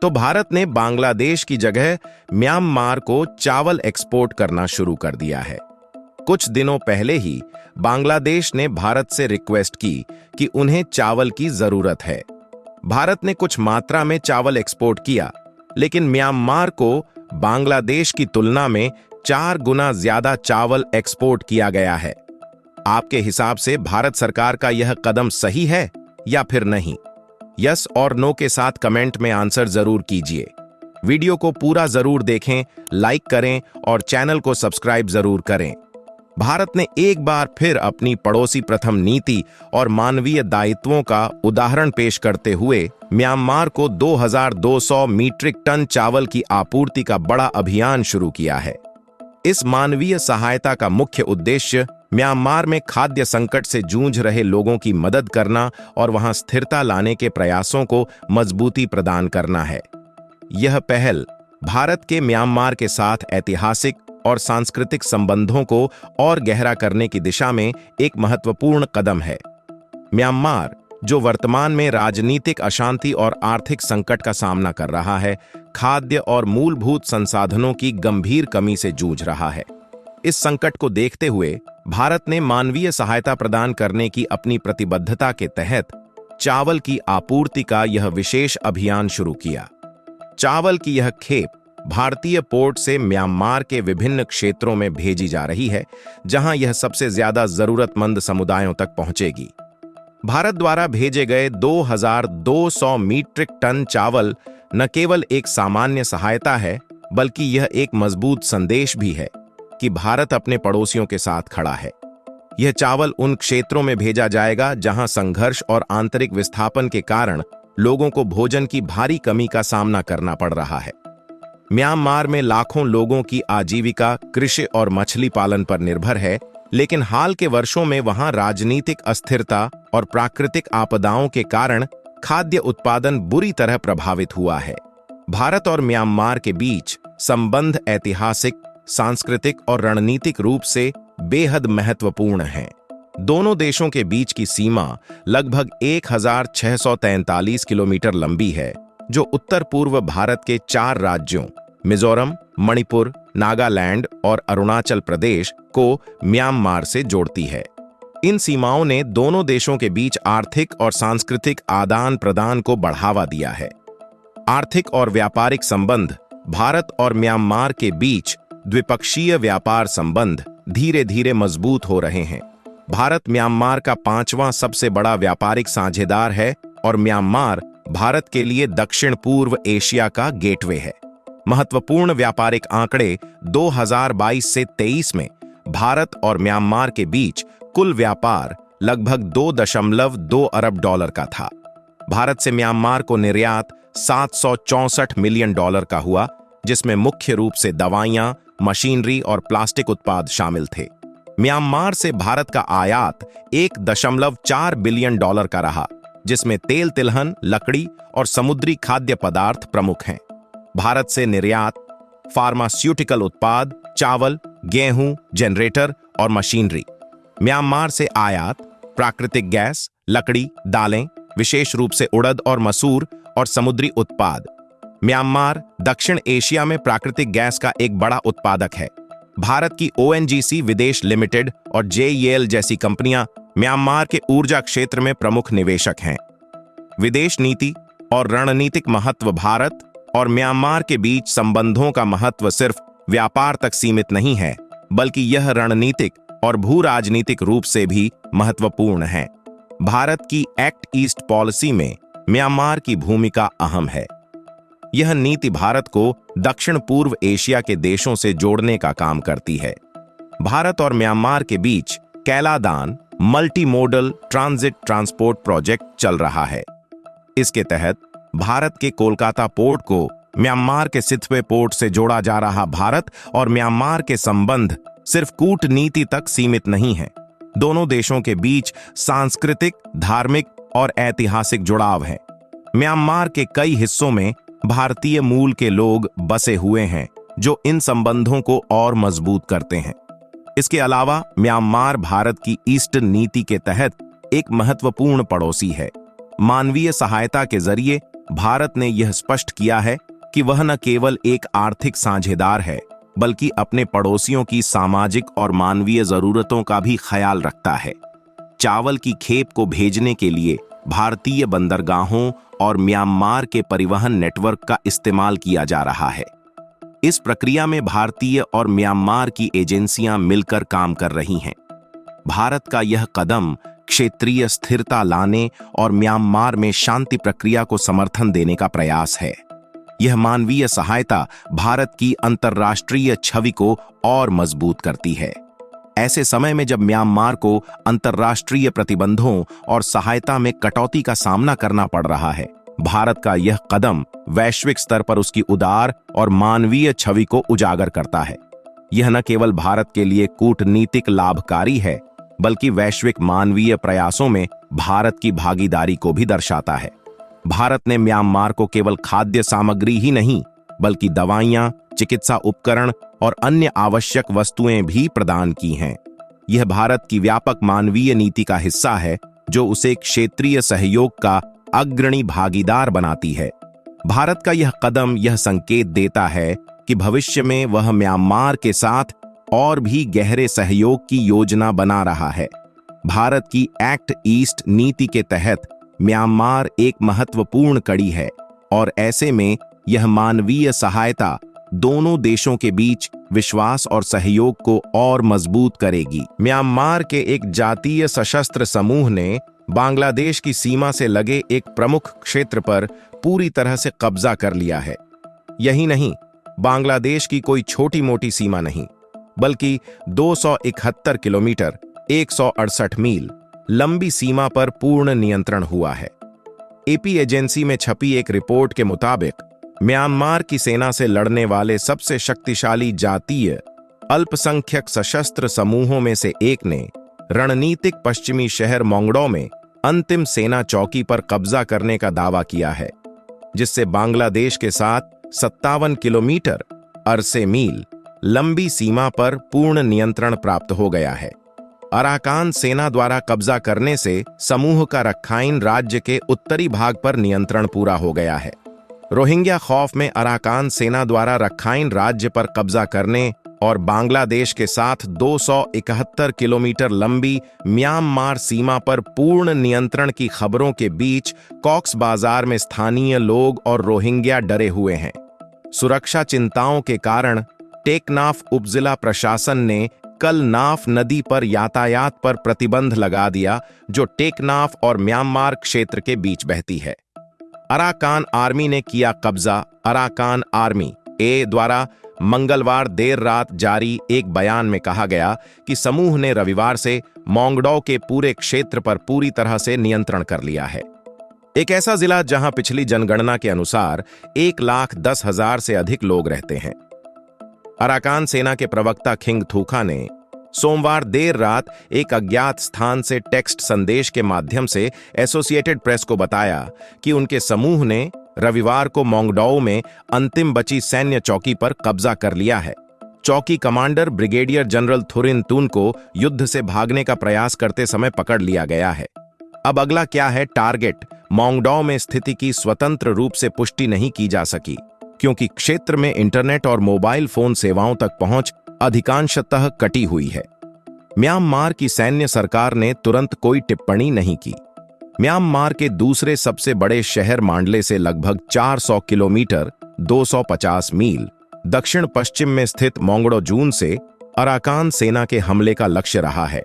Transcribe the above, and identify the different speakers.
Speaker 1: तो भारत ने बांग्लादेश की जगह म्यांमार को चावल एक्सपोर्ट करना शुरू कर दिया है। कुछ दिनों पहले ही बांग्लादेश ने भारत से रिक्वेस्ट की कि उन्हें चावल की जरूरत है। भारत ने कुछ मात्रा में चावल एक्सपोर्ट किया, लेकिन म्यांमार को बांग्लादेश की तुलना में 4 गुना ज्यादा चावल एक्सपोर्ट किया गया है। आपके हिसाब से भारत सरकार का यह कदम सही है या फिर नहीं? यस और नो के साथ कमेंट में आंसर जरूर कीजिए। वीडियो को पूरा जरूर देखें, लाइक करें और चैनल को सब्सक्राइब जरूर करें। भारत ने एक बार फिर अपनी पड़ोसी प्रथम नीति और मानवीय दायित्वों का उदाहरण पेश करते हुए म्यांमार को 2200 मीट्रिक टन चावल की आपूर्ति का बड़ा अभियान शुरू किया है। इस मानवीय सहायता का मुख्य उद्देश्य म्यांमार में खाद्य संकट से जूझ रहे लोगों की मदद करना और वहां स्थिरता लाने के प्रयासों को मजबूती प्रदान करना है। यह पहल भारत के म्यांमार के साथ ऐतिहासिक और सांस्कृतिक संबंधों को और गहरा करने की दिशा में एक महत्वपूर्ण कदम है। म्यांमार, जो वर्तमान में राजनीतिक अशांति और आर्थिक संकट का सामना कर रहा है, खाद्य और मूलभूत संसाधनों की गंभीर कमी से जूझ रहा है। इस संकट को देखते हुए भारत ने मानवीय सहायता प्रदान करने की अपनी प्रतिबद्धता के तहत चावल की आपूर्ति का यह विशेष अभियान शुरू किया। चावल की यह खेप भारतीय पोर्ट से म्यांमार के विभिन्न क्षेत्रों में भेजी जा रही है, जहां यह सबसे ज्यादा जरूरतमंद समुदायों तक पहुंचेगी। भारत द्वारा भेजे गए 2200 मीट्रिक टन चावल न केवल एक सामान्य सहायता है, बल्कि यह एक मजबूत संदेश भी है कि भारत अपने पड़ोसियों के साथ खड़ा है। यह चावल उन क्षेत्रों में भेजा जाएगा जहां संघर्ष और आंतरिक विस्थापन के कारण लोगों को भोजन की भारी कमी का सामना करना पड़ रहा है। म्यांमार में लाखों लोगों की आजीविका कृषि और मछली पालन पर निर्भर है, लेकिन हाल के वर्षों में वहां राजनीतिक अस्थिरता और प्राकृतिक आपदाओं के कारण खाद्य उत्पादन बुरी तरह प्रभावित हुआ है। भारत और म्यांमार के बीच संबंध ऐतिहासिक, सांस्कृतिक और रणनीतिक रूप से बेहद महत्वपूर्ण हैं। दोनों देशों के बीच की सीमा लगभग 1643 किलोमीटर लंबी है, जो उत्तर पूर्व भारत के 4 राज्यों मिजोरम, मणिपुर, नागालैंड और अरुणाचल प्रदेश को म्यांमार से जोड़ती है। इन सीमाओं ने दोनों देशों के बीच आर्थिक और सांस्कृतिक आदान प्रदान को बढ़ावा दिया है। आर्थिक और व्यापारिक संबंध भारत और म्यांमार के बीच द्विपक्षीय व्यापार संबंध धीरे धीरे मजबूत हो रहे हैं। भारत म्यांमार का 5वां सबसे बड़ा व्यापारिक साझेदार है और म्यांमार भारत के लिए दक्षिण पूर्व एशिया का गेटवे है। महत्वपूर्ण व्यापारिक आंकड़े 2022 से 23 में भारत और म्यांमार के बीच कुल व्यापार लगभग 2.2 अरब डॉलर का था। भारत से म्यांमार को निर्यात 764 मिलियन डॉलर का हुआ, जिसमें मुख्य रूप से दवाइयां, मशीनरी और प्लास्टिक उत्पाद शामिल थे। म्यांमार से भारत का आयात 1.4 बिलियन डॉलर का रहा, जिसमें तेल तिलहन, लकड़ी और समुद्री खाद्य पदार्थ प्रमुख हैं। भारत से निर्यात फार्मास्यूटिकल उत्पाद, चावल, गेहूं, जनरेटर और मशीनरी। म्यांमार से आयात प्राकृतिक गैस, लकड़ी, दालें, विशेष रूप से उड़द और मसूर और समुद्री उत्पाद। म्यांमार दक्षिण एशिया में प्राकृतिक गैस का एक बड़ा उत्पादक है। भारत की ONGC विदेश लिमिटेड और JEL जैसी कंपनियां म्यांमार के ऊर्जा क्षेत्र में प्रमुख निवेशक हैं। विदेश नीति और रणनीतिक महत्व भारत और म्यांमार के बीच संबंधों का महत्व सिर्फ व्यापार तक सीमित नहीं है, बल्कि यह रणनीतिक और भू राजनीतिक रूप से भी महत्वपूर्ण है। भारत की एक्ट ईस्ट पॉलिसी में म्यांमार की भूमिका अहम है। यह नीति भारत को दक्षिण पूर्व एशिया के देशों से जोड़ने का काम करती है। भारत और म्यांमार के बीच Kaladan multi modal transit transport project चल रहा है। इसके तहत भारत के कोलकाता पोर्ट को म्यांमार के सितवे पोर्ट से जोड़ा जा रहा। भारत और म्यांमार के संबंध सिर्फ कूटनीति तक सीमित नहीं है। दोनों देशों के बीच सांस्कृतिक, धार्मिक और ऐतिहासिक जुड़ाव है। म्यांमार के कई हिस्सों में भारतीय मूल के लोग बसे हुए हैं, जो इन संबंधों को और मजबूत करते हैं। इसके अलावा म्यांमार भारत की ईस्टर्न नीति के तहत एक महत्वपूर्ण पड़ोसी है। मानवीय सहायता के जरिए भारत ने यह स्पष्ट किया है कि वह न केवल एक आर्थिक साझेदार है, बल्कि अपने पड़ोसियों की सामाजिक और मानवीय जरूरतों का भी ख्याल रखता है। चावल की खेप को भेजने के लिए भारतीय बंदरगाहों और म्यांमार के परिवहन नेटवर्क का इस्तेमाल किया जा रहा है। इस प्रक्रिया में भारतीय और म्यांमार की एजेंसियां मिलकर काम कर रही हैं। भारत का यह कदम क्षेत्रीय स्थिरता लाने और म्यांमार में शांति प्रक्रिया को समर्थन देने का प्रयास है। यह मानवीय सहायता भारत की अंतर्राष्ट्रीय छवि को और मजबूत करती है। ऐसे समय में जब म्यांमार को अंतर्राष्ट्रीय प्रतिबंधों और सहायता में कटौती का सामना करना पड़ रहा है, भारत का यह कदम वैश्विक स्तर पर उसकी उदार और मानवीय छवि को उजागर करता है। यह न केवल भारत के लिए कूटनीतिक लाभकारी है, बल्कि वैश्विक मानवीय प्रयासों में भारत की भागीदारी को भी दर्शाता है। भारत ने म्यांमार को केवल खाद्य सामग्री ही नहीं, बल्कि दवाइयां, चिकित्सा उपकरण और अन्य आवश्यक वस्तुएं भी प्रदान की हैं। यह भारत की व्यापक मानवीय नीति का हिस्सा है, जो उसे क्षेत्रीय सहयोग का अग्रणी भागीदार बनाती है। भारत का यह कदम यह संकेत देता है कि भविष्य में वह म्यांमार के साथ और भी गहरे सहयोग की योजना बना रहा है। भारत की एक्ट ईस्ट नीति के तहत म्यांमार एक महत्वपूर्ण कड़ी है और ऐसे में यह मानवीय सहायता दोनों देशों के बीच विश्वास और सहयोग को और मजबूत करेगी। म्यांमार के एक जातीय सशस्त्र समूह ने बांग्लादेश की सीमा से लगे एक प्रमुख क्षेत्र पर पूरी तरह से कब्जा कर लिया है। यही नहीं, बांग्लादेश की कोई छोटी मोटी सीमा नहीं, बल्कि 271 किलोमीटर 168 मील लंबी सीमा पर पूर्ण नियंत्रण हुआ है। एपी एजेंसी में छपी एक रिपोर्ट के मुताबिक म्यांमार की सेना से लड़ने वाले सबसे शक्तिशाली जातीय अल्पसंख्यक सशस्त्र समूहों में से एक ने रणनीतिक पश्चिमी शहर मोंगडो में अंतिम सेना चौकी पर कब्जा करने का दावा किया है, जिससे बांग्लादेश के साथ 57 किलोमीटर अरसे मील लंबी सीमा पर पूर्ण नियंत्रण प्राप्त हो गया है। अराकान सेना द्वारा कब्जा करने से समूह का रखाइन राज्य के उत्तरी भाग पर नियंत्रण पूरा हो गया है। रोहिंग्या खौफ में अराकान सेना द्वारा रखाइन राज्य पर कब्जा करने और बांग्लादेश के साथ 271 किलोमीटर लंबी म्यांमार सीमा पर पूर्ण नियंत्रण की खबरों के बीच कॉक्स बाजार में स्थानीय लोग और रोहिंग्या डरे हुए हैं। सुरक्षा चिंताओं के कारण टेकनाफ उपजिला प्रशासन ने कल नाफ नदी पर यातायात पर प्रतिबंध लगा दिया, जो टेकनाफ और म्यांमार क्षेत्र के बीच बहती है। अराकान आर्मी ने किया कब्जा। अराकान आर्मी ए द्वारा मंगलवार देर रात जारी एक बयान में कहा गया कि समूह ने रविवार से मोंगडो के पूरे क्षेत्र पर पूरी तरह से नियंत्रण कर लिया है। एक ऐसा जिला जहां पिछली जनगणना के अनुसार 1,10,000 से अधिक लोग रहते हैं। अराकान सेना के प्रवक्ता खिंग थूखा ने सोमवार देर रात एक अज्ञात स्थान से टेक्स्ट संदेश के माध्यम से एसोसिएटेड प्रेस को बताया कि उनके समूह ने रविवार को मोंगडो में अंतिम बची सैन्य चौकी पर कब्जा कर लिया है। चौकी कमांडर ब्रिगेडियर जनरल थुरिन तून को युद्ध से भागने का प्रयास करते समय पकड़ लिया गया है। अब अगला क्या है? टारगेट मोंगडो में स्थिति की स्वतंत्र रूप से पुष्टि नहीं की जा सकी, क्योंकि क्षेत्र में इंटरनेट और मोबाइल फोन सेवाओं तक पहुंच अधिकांशतः कटी हुई है। म्यांमार की सैन्य सरकार ने तुरंत कोई टिप्पणी नहीं की। म्यांमार के दूसरे सबसे बड़े शहर मांडले से लगभग 400 किलोमीटर 250 मील दक्षिण पश्चिम में स्थित मोंगडो जून से अराकान सेना के हमले का लक्ष्य रहा है।